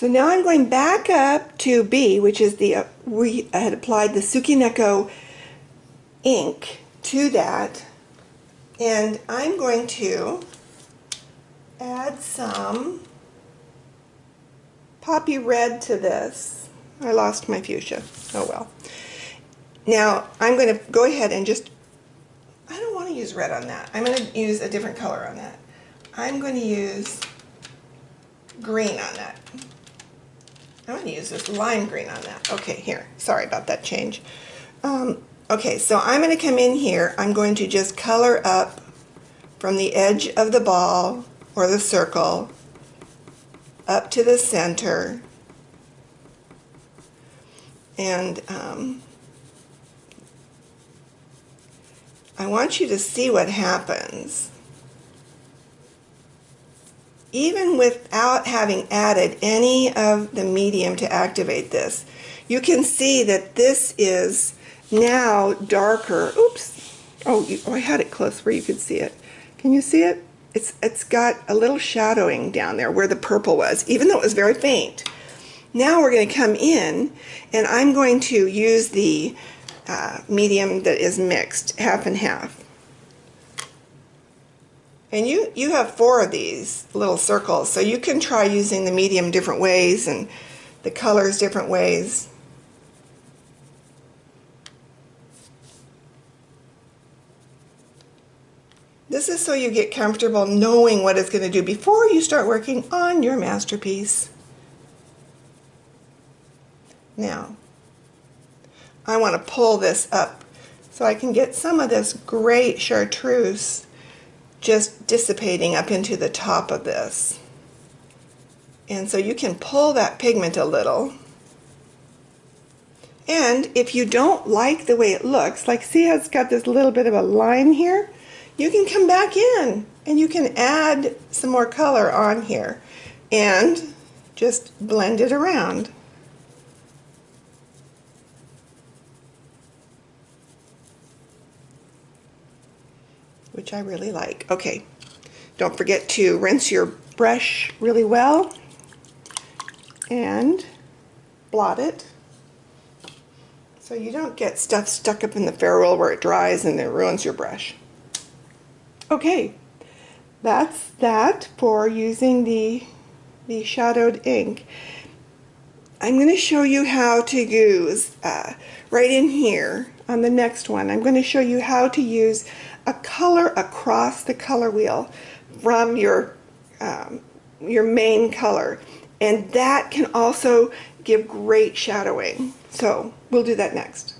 So now I'm going back up to B, which is the, we had applied the Tsukineko ink to that, and I'm going to add some poppy red to this. I lost my fuchsia. Oh well. Now I'm going to go ahead and just, I don't want to use red on that. I'm going to use a different color on that. I'm going to use green on that. I'm going to use this lime green on that. Okay, here. Sorry about that change. Okay, so I'm going to come in here. I'm going to just color up from the edge of the ball or the circle up to the center. And I want you to see what happens. Even without having added any of the medium to activate this, you can see that this is now darker. Oops. Oh, I had it close where you could see it. Can you see it? It's got a little shadowing down there where the purple was, even though it was very faint. Now we're going to come in, and I'm going to use the medium that is mixed, half and half. And you have 4 of these little circles, so you can try using the medium different ways and the colors different ways. This is so you get comfortable knowing what it's going to do before you start working on your masterpiece. Now, I want to pull this up so I can get some of this great chartreuse just dissipating up into the top of this. And so you can pull that pigment a little. And if you don't like the way it looks, like see how it's got this little bit of a line here? You can come back in and you can add some more color on here and just blend it around. Which I really like. Okay, don't forget to rinse your brush really well and blot it so you don't get stuff stuck up in the ferrule where it dries and it ruins your brush. Okay, that's that for using the shadowed ink. I'm going to show you how to use, right in here on the next one, I'm going to show you how to use a color across the color wheel from your main color. And that can also give great shadowing. So we'll do that next.